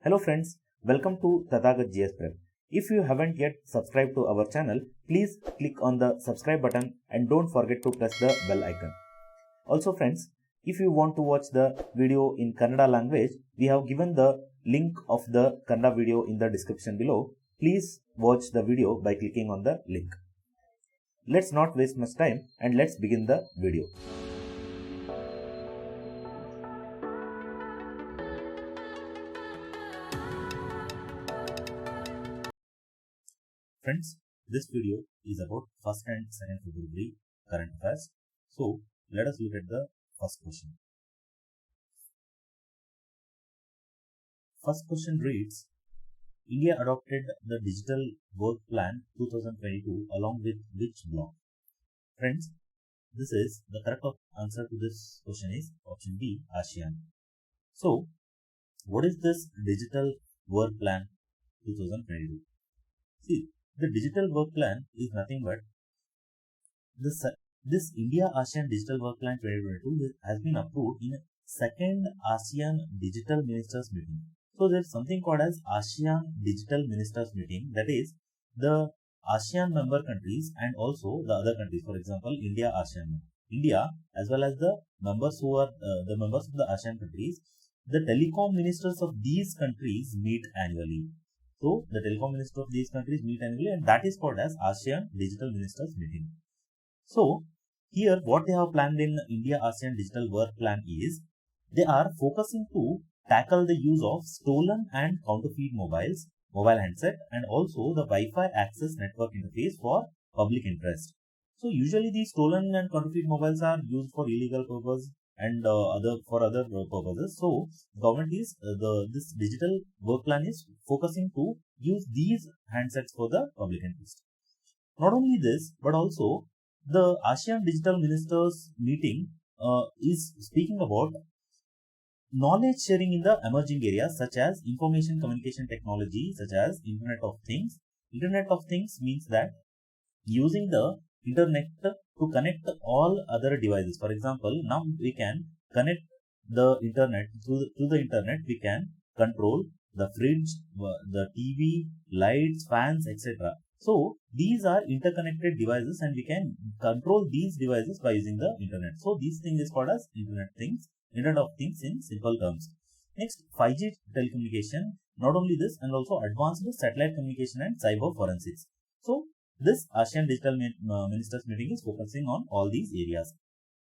Hello friends, welcome to Tathagat GS PREP. If you haven't yet subscribed to our channel, please click on the subscribe button and don't forget to press the bell icon. Also friends, if you want to watch the video in Kannada language, we have given the link of the Kannada video in the description below. Please watch the video by clicking on the link. Let's not waste much time and let's begin the video. Friends, this video is about 1st and 2nd February current affairs. So, let us look at the first question. First question reads, India adopted the Digital Work Plan 2022 along with which bloc? Friends, this is the correct answer to this question is option B, ASEAN. So, what is this Digital Work Plan 2022? See, the Digital Work Plan is nothing but this India ASEAN Digital Work Plan 2022 has been approved in 2nd ASEAN Digital Ministers Meeting. So there is something called as ASEAN Digital Ministers Meeting, that is the ASEAN member countries and also the other countries, for example India ASEAN. India as well as the members who are the members of the ASEAN countries, the telecom ministers of these countries meet annually. So, the telecom ministers of these countries meet annually and that is called as ASEAN Digital Ministers Meeting. So, here what they have planned in India ASEAN Digital Work Plan is, they are focusing to tackle the use of stolen and counterfeit mobile handset and also the Wi-Fi access network interface for public interest. So, usually these stolen and counterfeit mobiles are used for illegal purpose and other purposes. So, government is this digital work plan is focusing to use these handsets for the public interest. Not only this, but also the ASEAN Digital Ministers meeting is speaking about knowledge sharing in the emerging areas such as information communication technology, such as Internet of Things. Internet of Things means that using the internet to connect all other devices. For example, now we can connect the internet through the internet. We can control the fridge, the TV, lights, fans, etc. So these are interconnected devices and we can control these devices by using the internet. So this thing is called as Internet of Things in simple terms. Next, 5G telecommunication. Not only this, and also advanced satellite communication and cyber forensics. So this ASEAN Digital Ministers meeting is focusing on all these areas.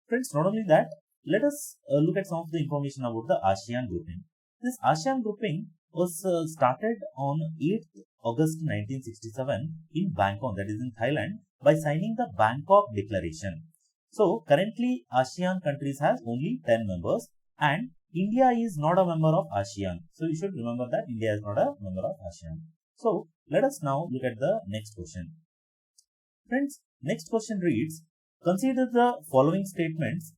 Friends, not only that, let us look at some of the information about the ASEAN grouping. This ASEAN grouping was started on 8th August 1967 in Bangkok, that is in Thailand, by signing the Bangkok Declaration. So, currently ASEAN countries has only 10 members and India is not a member of ASEAN. So, you should remember that India is not a member of ASEAN. So, let us now look at the next question. Friends, next question reads, consider the following statements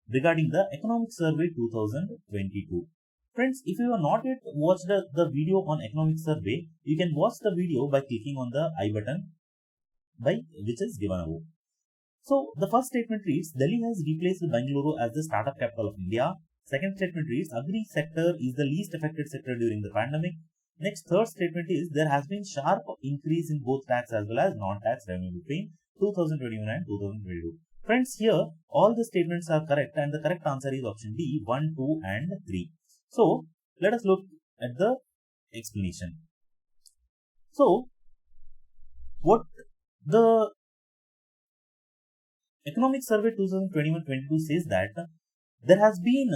regarding the Economic Survey 2022. Friends, if you have not yet watched the video on Economic Survey, you can watch the video by clicking on the I button which is given above. So, the first statement reads, Delhi has replaced Bengaluru as the startup capital of India. Second statement reads, agri sector is the least affected sector during the pandemic. Next, third statement is, there has been sharp increase in both tax as well as non-tax revenue between 2021 and 2022. Friends, here all the statements are correct and the correct answer is option D, 1, 2 and 3. So, let us look at the explanation. So, what the Economic Survey 2021-22 says that there has been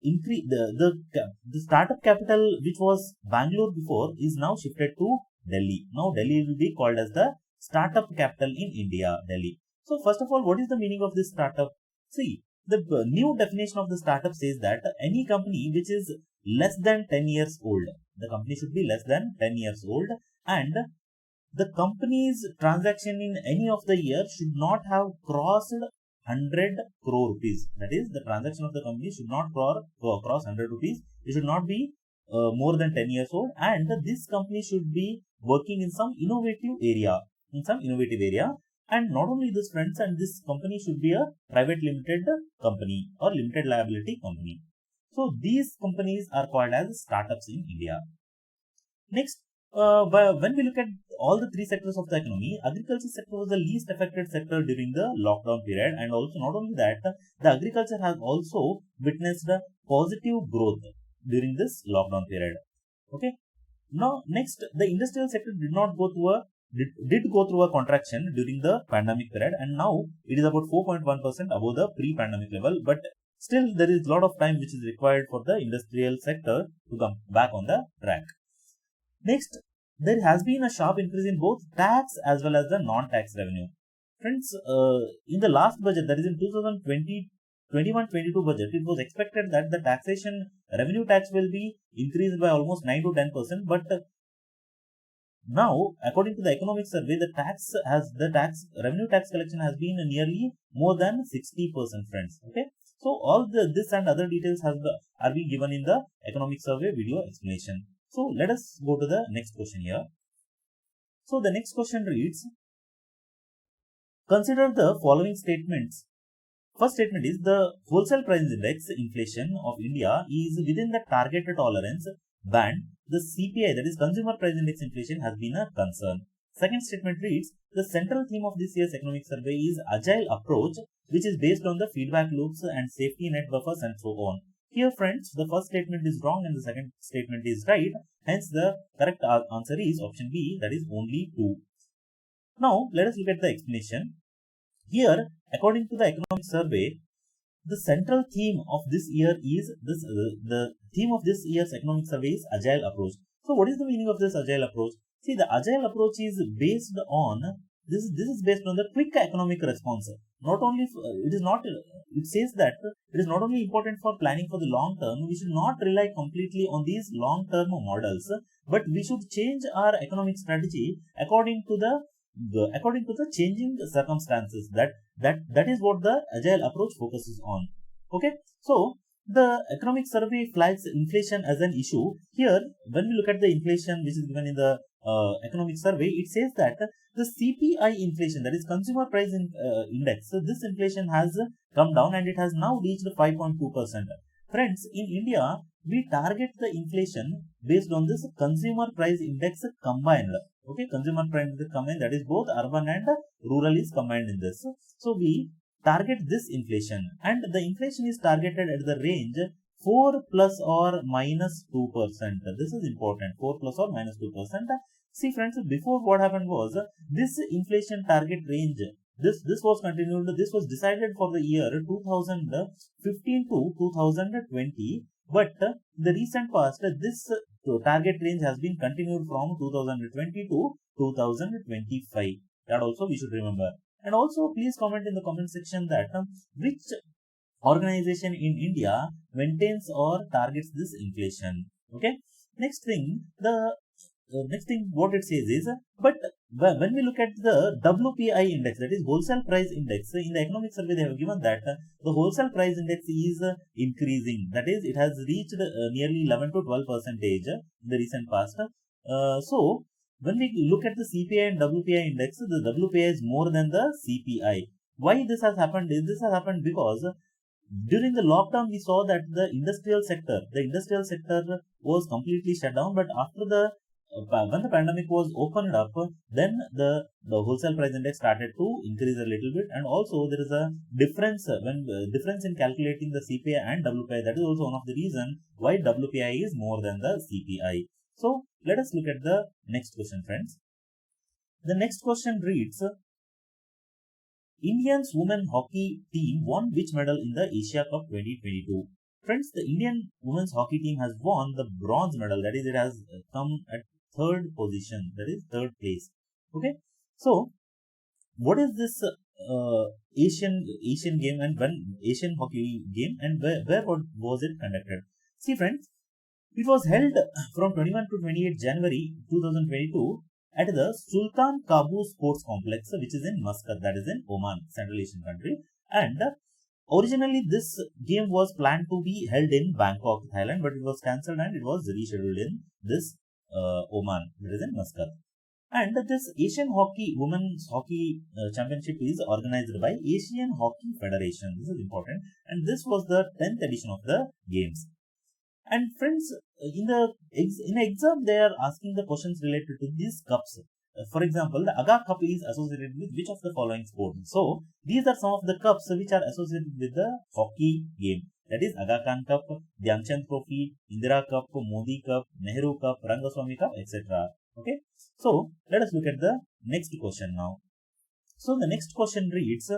increase, the startup capital which was Bangalore before is now shifted to Delhi. Now Delhi will be called as the startup capital in India, Delhi. So first of all, what is the meaning of this startup? See, the new definition of the startup says that any company which is less than 10 years old, the company should be less than 10 years old and the company's transaction in any of the year should not have crossed 100 crore rupees. That is, the transaction of the company should not cross 100 rupees. It should not be more than 10 years old and this company should be working in some innovative area. And not only this, friends, and this company should be a private limited company or limited liability company. So these companies are called as startups in India. Next, when we look at all the three sectors of the economy, agriculture sector was the least affected sector during the lockdown period, and also not only that, the agriculture has also witnessed a positive growth during this lockdown period. Okay. Now, next, the industrial sector did go through a contraction during the pandemic period, and now it is about 4.1% above the pre-pandemic level. But still, there is a lot of time which is required for the industrial sector to come back on the track. Next, there has been a sharp increase in both tax as well as the non-tax revenue. Friends, in the last budget, that is in 2020, 21-22 budget, it was expected that the taxation revenue tax will be increased by almost 9 to 10%. But now, according to the economic survey, the revenue tax collection has been nearly more than 60%, friends. Okay, so all this and other details are being given in the economic survey video explanation. So let us go to the next question here. So the next question reads, consider the following statements. First statement is the wholesale price index inflation of India is within the targeted tolerance band. The CPI, that is Consumer Price Index inflation, has been a concern. Second statement reads, the central theme of this year's economic survey is agile approach, which is based on the feedback loops and safety net buffers and so on. Here, friends, the first statement is wrong and the second statement is right. Hence, the correct answer is option B, that is only 2. Now, let us look at the explanation. Here, according to the economic survey, the central theme of this year is the theme of this year's economic survey is agile approach. So, what is the meaning of this agile approach? See, the agile approach is based on this is based on the quick economic response. Not only it says that it is not only important for planning for the long term. We should not rely completely on these long term models, but we should change our economic strategy according to the changing circumstances. That is what the agile approach focuses on. Okay, so the economic survey flags inflation as an issue. Here, when we look at the inflation which is given in the economic survey, it says that the CPI inflation, that is Consumer Price Index, so this inflation has come down and it has now reached 5.2%. Friends, in India, we target the inflation based on this Consumer Price Index combined. Okay, Consumer Price Index combined, that is both urban and rural is combined in this. So we target this inflation, and the inflation is targeted at the range 4 plus or minus 2%. This is important, 4 plus or minus 2%. See, friends, before what happened was this inflation target range, this was continued, this was decided for the year 2015 to 2020, but in the recent past, this target range has been continued from 2020 to 2025. That also we should remember. And also, please comment in the comment section that which organization in India maintains or targets this inflation. Okay. Next thing, what it says is, but when we look at the WPI index, that is wholesale price index, in the economic survey they have given that the wholesale price index is increasing. That is, it has reached nearly 11 to 12% in the recent past. So when we look at the CPI and WPI index, the WPI is more than the CPI. Why this has happened is, this has happened because during the lockdown we saw that the industrial sector was completely shut down, but after when the pandemic was opened up, then the wholesale price index started to increase a little bit, and also there is a difference in calculating the CPI and WPI. That is also one of the reason why WPI is more than the CPI. So let us look at the next question, friends. The next question reads, Indians women hockey team won which medal in the Asia Cup 2022? Friends, the Indian women's hockey team has won the bronze medal. That is, it has come at third position. That is third place. Okay. So, what is this Asian game and when Asian hockey game, and where was it conducted? See, friends, it was held from 21 to 28 January 2022 at the Sultan Qaboos Sports Complex, which is in Muscat, that is in Oman, Central Asian country. And originally this game was planned to be held in Bangkok, Thailand, but it was cancelled and it was rescheduled in this Oman, that is in Muscat. And this Women's Hockey Championship is organized by Asian Hockey Federation. This is important. And this was the 10th edition of the games. And friends, in exam they are asking the questions related to these cups. For example, the Aga cup is associated with which of the following sports? So these are some of the cups which are associated with the hockey game. That is Aga Khan Cup, Dhyanchand Trophy, Indira Cup, Modi Cup, Nehru Cup, Rangaswamy Cup, etc. Okay. So let us look at the next question now. So the next question reads,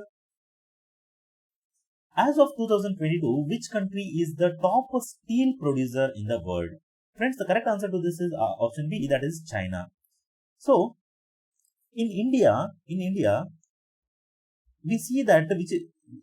as of 2022, which country is the top steel producer in the world? Friends, the correct answer to this is option B, that is China. So in India, we see that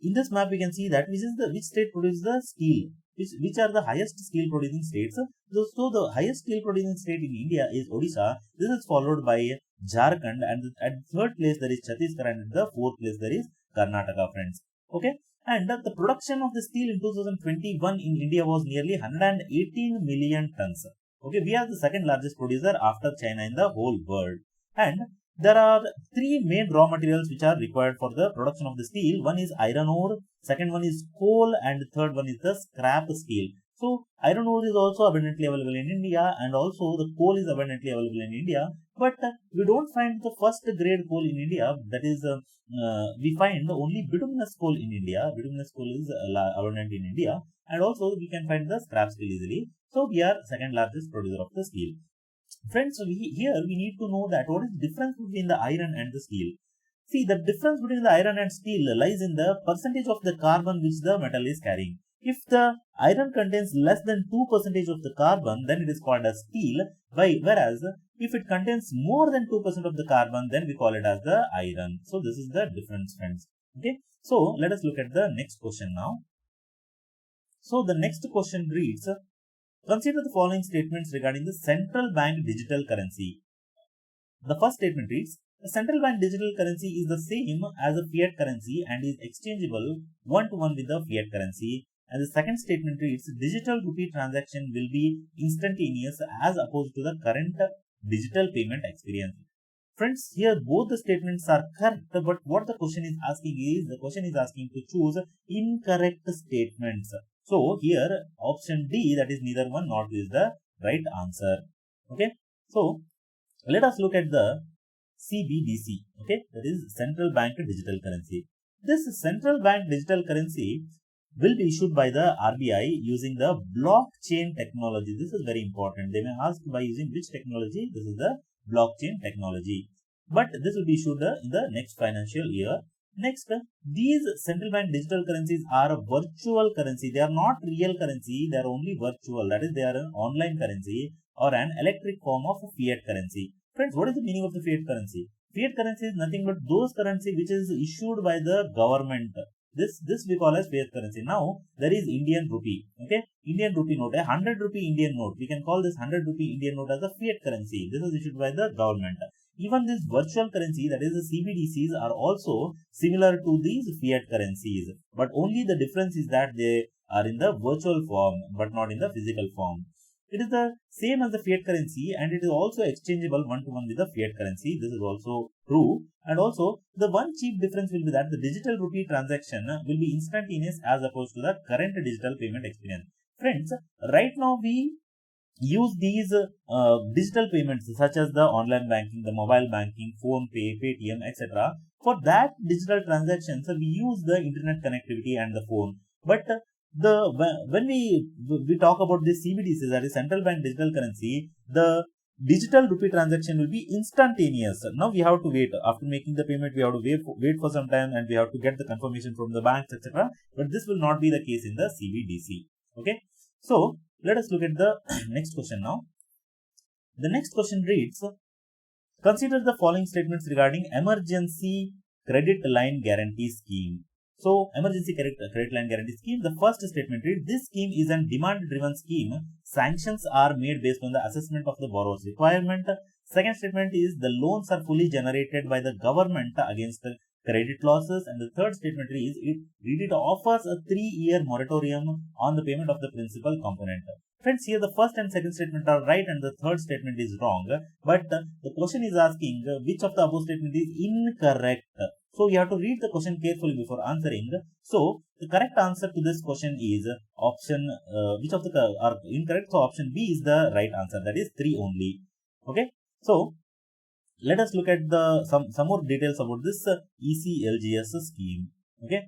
in this map we can see that which state produces the steel, which are the highest steel producing states. So the highest steel producing state in India is Odisha. This is followed by Jharkhand, and at third place there is Chhattisgarh, and at the fourth place there is Karnataka, friends. Okay. And the production of the steel in 2021 in India was nearly 118 million tons. Okay, we are the second largest producer after China in the whole world. And there are three main raw materials which are required for the production of the steel. One is iron ore, second one is coal, and third one is the scrap steel. So iron ore is also abundantly available in India, and also the coal is abundantly available in India. But we don't find the first grade coal in India. That is, we find only bituminous coal in India. Bituminous coal is abundant in India, and also we can find the scrap steel easily. So we are second largest producer of the steel. Friends, here we need to know that what is the difference between the iron and the steel. See, the difference between the iron and steel lies in the percentage of the carbon which the metal is carrying. If the iron contains less than 2% of the carbon, then it is called as steel, whereas if it contains more than 2% of the carbon, then we call it as the iron. So this is the difference, friends. Okay. So let us look at the next question now. So the next question reads, consider the following statements regarding the central bank digital currency. The first statement reads, the central bank digital currency is the same as a fiat currency and is exchangeable one-to-one with the fiat currency. And the second statement reads, digital rupee transaction will be instantaneous as opposed to the current digital payment experience. Friends, here both the statements are correct, but what the question is asking is, the question is asking to choose incorrect statements. So here option D, that is neither one nor two, is the right answer. Okay. So let us look at the CBDC. Okay, that is central bank digital currency. This central bank digital currency will be issued by the RBI using the blockchain technology. This is very important. They may ask by using which technology. This is the blockchain technology. But this will be issued in the next financial year. Next, these central bank digital currencies are a virtual currency. They are not real currency. They are only virtual. That is, they are an online currency or an electric form of fiat currency. Friends, what is the meaning of the fiat currency? Fiat currency is nothing but those currency which is issued by the government. This we call as fiat currency. Now, there is Indian rupee. Okay, Indian rupee note, a 100 rupee Indian note. We can call this 100 rupee Indian note as a fiat currency. This is issued by the government. Even this virtual currency, that is the CBDCs, are also similar to these fiat currencies. But only the difference is that they are in the virtual form, but not in the physical form. It is the same as the fiat currency, and it is also exchangeable one-to-one with the fiat currency. This is also true. And also, the one chief difference will be that the digital rupee transaction will be instantaneous as opposed to the current digital payment experience. Friends, right now we use these digital payments such as the online banking, the mobile banking, phone pay, Paytm, etc. For that digital transactions, we use the internet connectivity and the phone. But when we talk about this CBDC, that is central bank digital currency, the digital rupee transaction will be instantaneous. Now we have to wait. After making the payment, we have to wait for some time, and we have to get the confirmation from the banks, etc. But this will not be the case in the CBDC. Okay. So let us look at the next question now. The next question reads, consider the following statements regarding emergency credit line guarantee scheme. So, emergency credit line guarantee scheme, the first statement reads, this scheme is a demand-driven scheme. Sanctions are made based on the assessment of the borrower's requirement. Second statement is, the loans are fully generated by the government against credit losses. And the third statement is, it offers a 3-year moratorium on the payment of the principal component. Friends, here the first and second statement are right and the third statement is wrong. But the question is asking which of the above statement is incorrect. So you have to read the question carefully before answering. So the correct answer to this question is option, which of the are incorrect? So option B is the right answer. That is 3 only. Okay. So let us look at the some more details about this ECLGS scheme. Okay.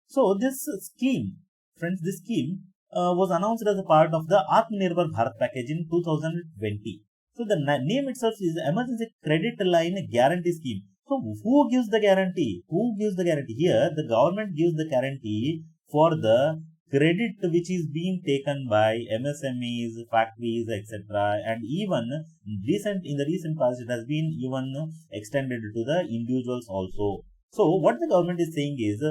So this scheme, friends, this scheme was announced as a part of the Atmanirbhar Bharat package in 2020. So the name itself is Emergency Credit Line Guarantee Scheme. So who gives the guarantee? Who gives the guarantee? Here the government gives the guarantee for the credit which is being taken by MSMEs, factories, etc. And even in the recent past it has been even extended to the individuals also. So what the government is saying is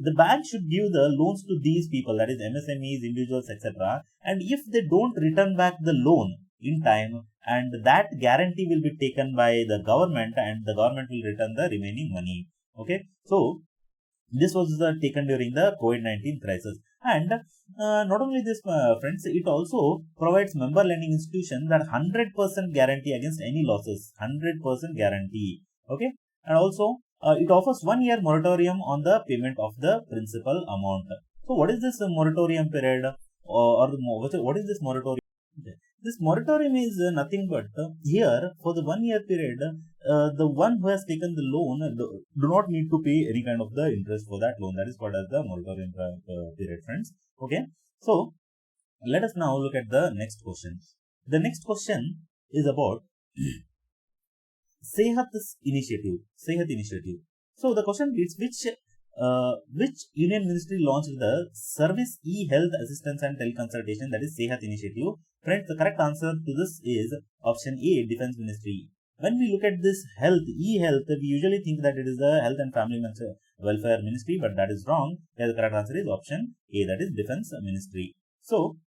the bank should give the loans to these people, that is MSMEs, individuals, etc. And if they don't return back the loan in time, and that guarantee will be taken by the government, and the government will return the remaining money. Okay, so this was taken during the COVID-19 crisis. And not only this, friends, it also provides member lending institution that 100% guarantee against any losses, 100% guarantee. Okay, and also it offers 1 year moratorium on the payment of the principal amount. So what is this moratorium period, or what is this moratorium? Okay. This moratorium is nothing but here for the 1 year period, the one who has taken the loan do not need to pay any kind of the interest for that loan. That is called as the moratorium period, friends. Okay. So let us now look at the next question. The next question is about Sehat initiative. Sehat initiative. So the question reads, which Union Ministry launched the Service E-Health Assistance and Teleconsultation, that is Sehat initiative? Friends, the correct answer to this is option A, Defense Ministry. When we look at this health, e-health, we usually think that it is the Health and Family Welfare Ministry, but that is wrong. Here the correct answer is option A, that is Defense Ministry. So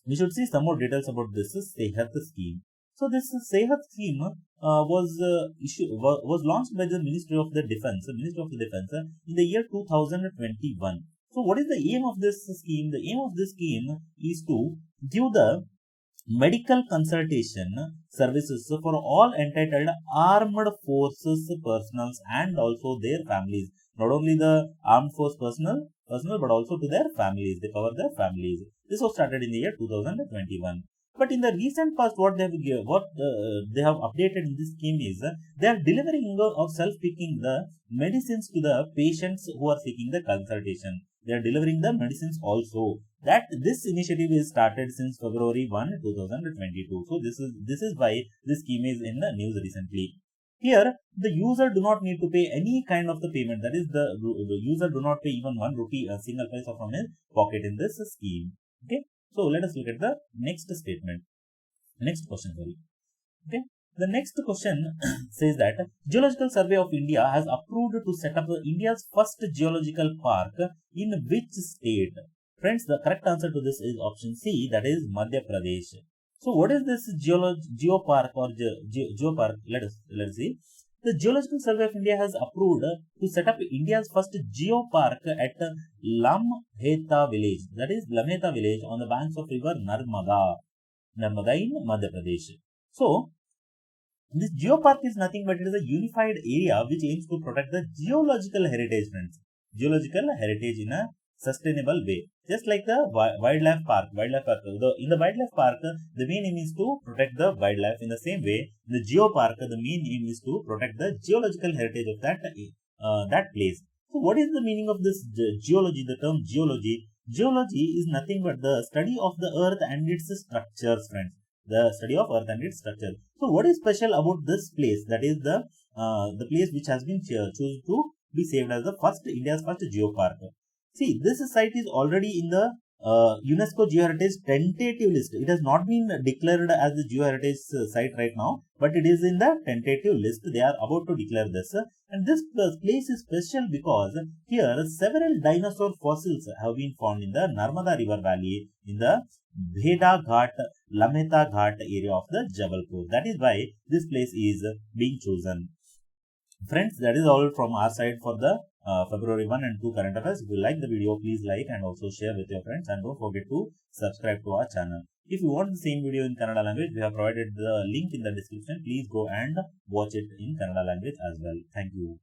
we should see some more details about this Sehat scheme. So this Sehat scheme was launched by the Ministry of the Defense in the year 2021. So what is the aim of this scheme? The aim of this scheme is to give the medical consultation services for all entitled armed forces personnel and also their families. Not only the armed force personnel, but also to their families. They cover their families. This was started in the year 2021. But in the recent past, what they have updated in this scheme is they are delivering or self-picking the medicines to the patients who are seeking the consultation. They are delivering the medicines also. That this initiative is started since February 1, 2022. So this is why this scheme is in the news recently. Here, the user do not need to pay any kind of the payment. That is, the user do not pay even 1 rupee, a single paisa from his pocket in this scheme. Okay. So let us look at the next statement. Next question, sorry. Okay. The next question says that Geological Survey of India has approved to set up India's first geological park in which state? Friends, the correct answer to this is option C, that is Madhya Pradesh. So what is this geopark or geopark? Let us see. The Geological Survey of India has approved to set up India's first geopark at Lamheta village. That is Lamheta village on the banks of river Narmada in Madhya Pradesh. So this geopark is nothing but it is a unified area which aims to protect the geological heritage, friends. Geological heritage in a sustainable way. Just like the wildlife park. In the wildlife park, the main aim is to protect the wildlife. In the same way, in the geopark, the main aim is to protect the geological heritage of that place. So what is the meaning of this geology, the term geology? Geology is nothing but the study of the earth and its structures, friends. The study of earth and its structure. So what is special about this place? That is the place which has been chosen to be saved as the India's first geopark. See, this site is already in the UNESCO Geoheritage tentative list. It has not been declared as the Geoheritage site right now, but it is in the tentative list. They are about to declare this. And this place is special because here several dinosaur fossils have been found in the Narmada River Valley in the Bheda Ghat, Lamheta Ghat area of the Jabalpur. That is why this place is being chosen. Friends, that is all from our side for the February 1 and 2 current affairs. If you like the video, please like and also share with your friends, and don't forget to subscribe to our channel. If you want the same video in Kannada language, we have provided the link in the description. Please go and watch it in Kannada language as well. Thank you.